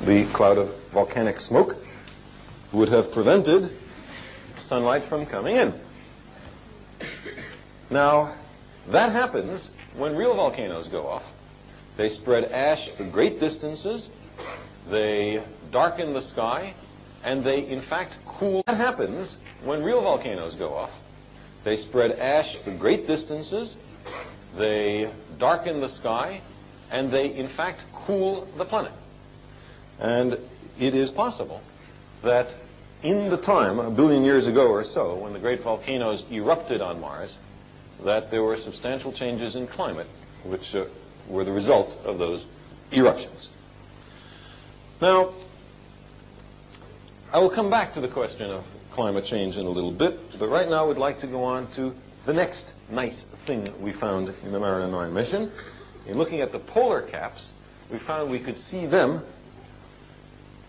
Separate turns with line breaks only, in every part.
the cloud of volcanic smoke would have prevented sunlight from coming in. Now, that happens when real volcanoes go off. They spread ash for great distances, they darken the sky, and they in fact cool. That happens when real volcanoes go off. They spread ash for great distances, they darken the sky, and they in fact cool the planet. And it is possible that in the time, 1 billion years ago or so, when the great volcanoes erupted on Mars, that there were substantial changes in climate which were the result of those eruptions. Now, I will come back to the question of climate change in a little bit, but right now I would like to go on to the next nice thing we found in the Mariner 9 mission. In looking at the polar caps, we found we could see them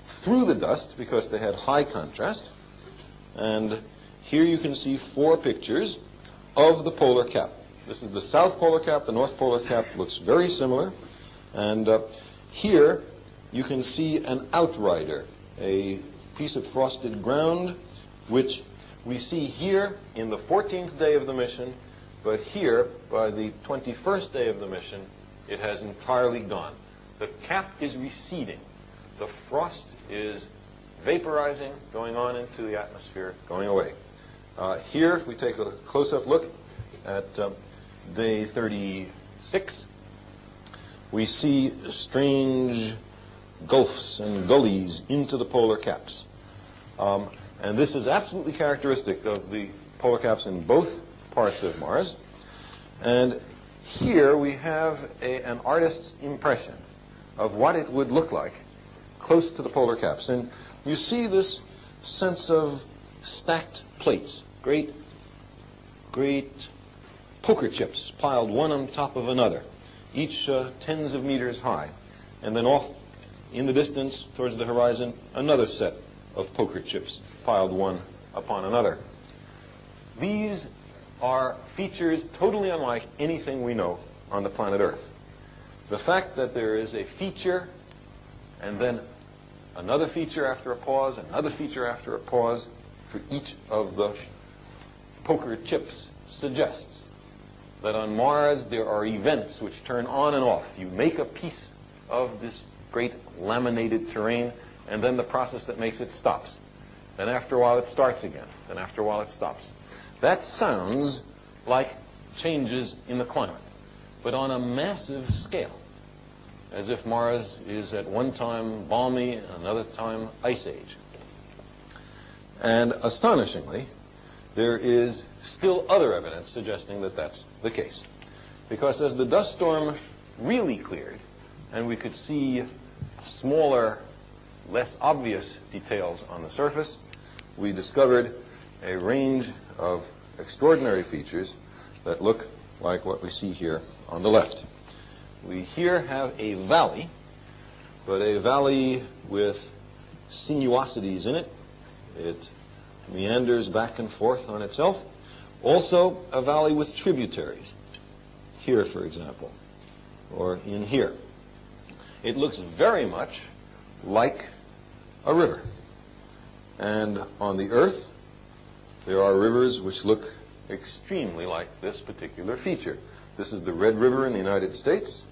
through the dust because they had high contrast. And here you can see 4 pictures of the polar cap. This is the south polar cap. The north polar cap looks very similar. And here you can see an outrider, a piece of frosted ground, which we see here in the 14th day of the mission, but here, by the 21st day of the mission, it has entirely gone. The cap is receding. The frost is vaporizing, going on into the atmosphere, going away. Here, if we take a close-up look at day 36, we see strange gulfs and gullies into the polar caps. And this is absolutely characteristic of the polar caps in both parts of Mars. And here we have an artist's impression of what it would look like close to the polar caps. And you see this sense of stacked plates, great poker chips piled one on top of another, each tens of meters high. And then off in the distance towards the horizon, another set of poker chips piled one upon another. These are features totally unlike anything we know on the planet Earth. The fact that there is a feature and then another feature after a pause, another feature after a pause for each of the poker chips suggests that on Mars there are events which turn on and off. You make a piece of this great laminated terrain, and then the process that makes it stops. Then after a while it starts again. Then after a while it stops. That sounds like changes in the climate, but on a massive scale, as if Mars is at one time balmy and another time ice age. And astonishingly, there is still other evidence suggesting that that's the case. Because as the dust storm really cleared, and we could see smaller, less obvious details on the surface, we discovered a range of extraordinary features that look like what we see here on the left. We here have a valley, but a valley with sinuosities in it. It meanders back and forth on itself. Also a valley with tributaries. Here, for example, or in here. It looks very much like a river. And on the Earth, there are rivers which look extremely like this particular feature. This is the Red River in the United States,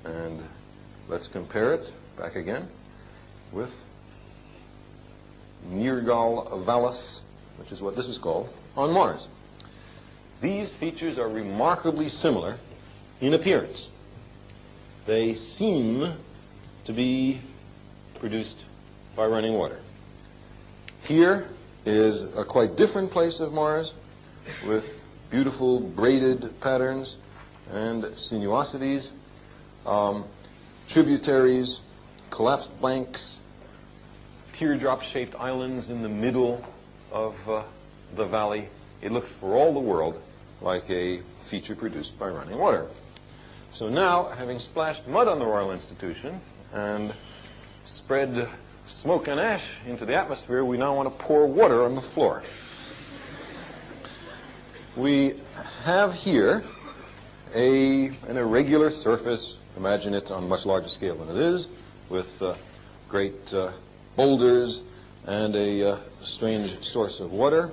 and let's compare it back again with Nergal Vallis, which is what this is called, on Mars. These features are remarkably similar in appearance. They seem to be produced by running water. Here is a quite different place of Mars with beautiful braided patterns and sinuosities, tributaries, collapsed banks, teardrop-shaped islands in the middle of the valley. It looks for all the world like a feature produced by running water. So now, having splashed mud on the Royal Institution and spread smoke and ash into the atmosphere, we now want to pour water on the floor. We have here an irregular surface. Imagine it on a much larger scale than it is, with great boulders and a strange source of water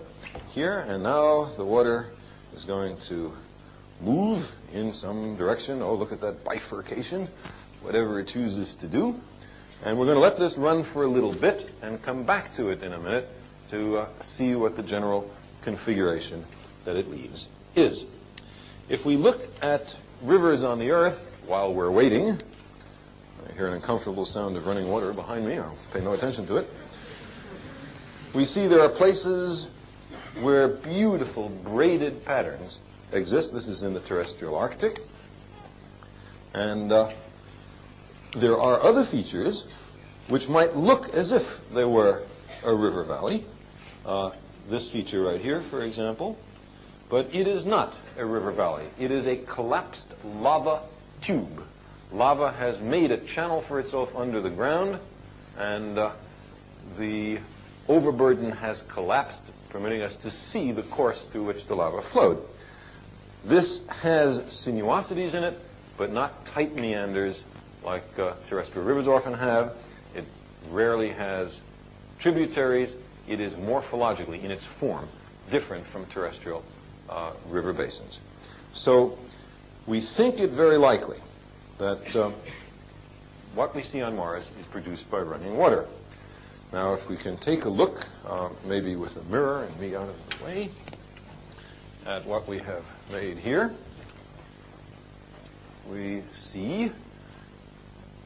here. And now the water is going to move in some direction. Oh, look at that bifurcation, whatever it chooses to do. And we're going to let this run for a little bit and come back to it in a minute to see what the general configuration that it leaves is. If we look at rivers on the Earth while we're waiting, I hear an uncomfortable sound of running water behind me. I'll pay no attention to it. We see there are places where beautiful braided patterns exist. This is in the terrestrial Arctic. And there are other features which might look as if they were a river valley. This feature right here, for example. But it is not a river valley. It is a collapsed lava tube. Lava has made a channel for itself under the ground, and the overburden has collapsed, permitting us to see the course through which the lava flowed. This has sinuosities in it, but not tight meanders like terrestrial rivers often have. It rarely has tributaries. It is morphologically, in its form, different from terrestrial river basins. So we think it very likely that what we see on Mars is produced by running water. Now, if we can take a look, maybe with a mirror and me out of the way, at what we have made here, we see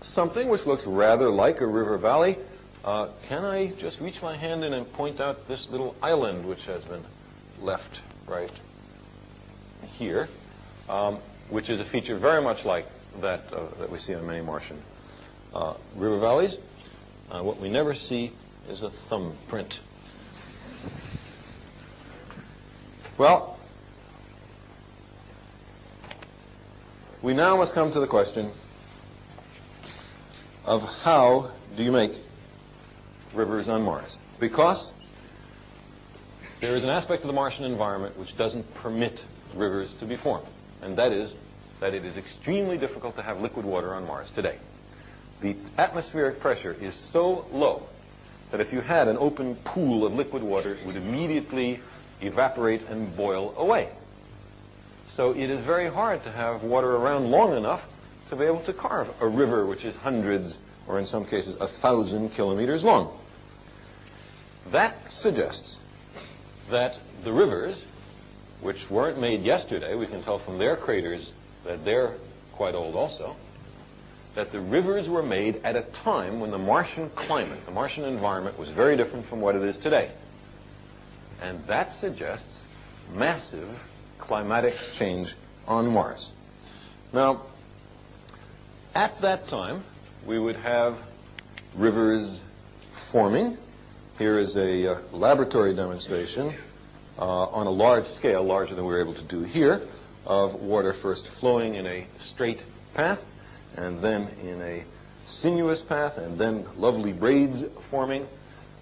something which looks rather like a river valley. Can I just reach my hand in and point out this little island which has been left right here, which is a feature very much like that that we see on many Martian river valleys. What we never see is a thumbprint. Well, we now must come to the question of how do you make rivers on Mars? Because there is an aspect of the Martian environment which doesn't permit rivers to be formed, and that is that it is extremely difficult to have liquid water on Mars today. The atmospheric pressure is so low that if you had an open pool of liquid water, it would immediately evaporate and boil away. So it is very hard to have water around long enough to be able to carve a river which is hundreds, or in some cases 1,000 kilometers long. That suggests that the rivers, which weren't made yesterday, we can tell from their craters that they're quite old also, that the rivers were made at a time when the Martian climate, the Martian environment, was very different from what it is today. And that suggests massive climatic change on Mars. Now, at that time, we would have rivers forming. Here is a laboratory demonstration on a large scale, larger than we were able to do here, of water first flowing in a straight path, and then in a sinuous path, and then lovely braids forming.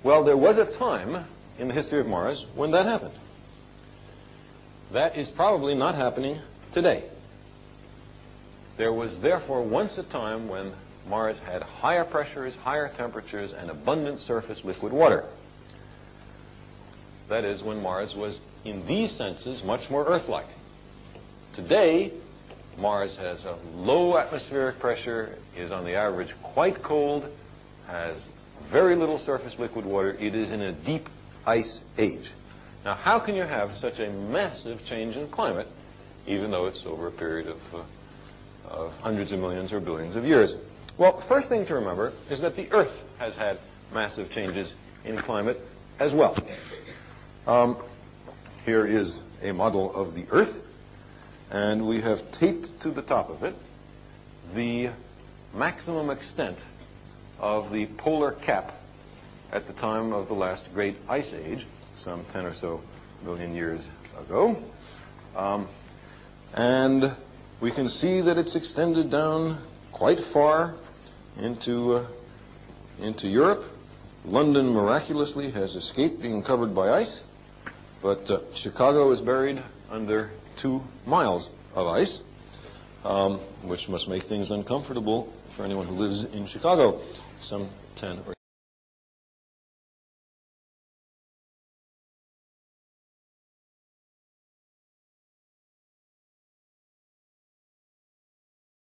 Well, there was a time in the history of Mars when that happened. That is probably not happening today. There was therefore once a time when Mars had higher pressures, higher temperatures, and abundant surface liquid water. That is, when Mars was, in these senses, much more Earth-like. Today, Mars has a low atmospheric pressure, is on the average quite cold, has very little surface liquid water. It is in a deep ice age. Now, how can you have such a massive change in climate, even though it's over a period of hundreds of millions or billions of years? Well, first thing to remember is that the Earth has had massive changes in climate as well. Here is a model of the Earth, and we have taped to the top of it the maximum extent of the polar cap at the time of the last great ice age, some 10 or so million years ago. And we can see that it's extended down quite far into Europe. London miraculously has escaped being covered by ice, but Chicago is buried under 2 miles of ice, which must make things uncomfortable for anyone who lives in Chicago. Some 10 or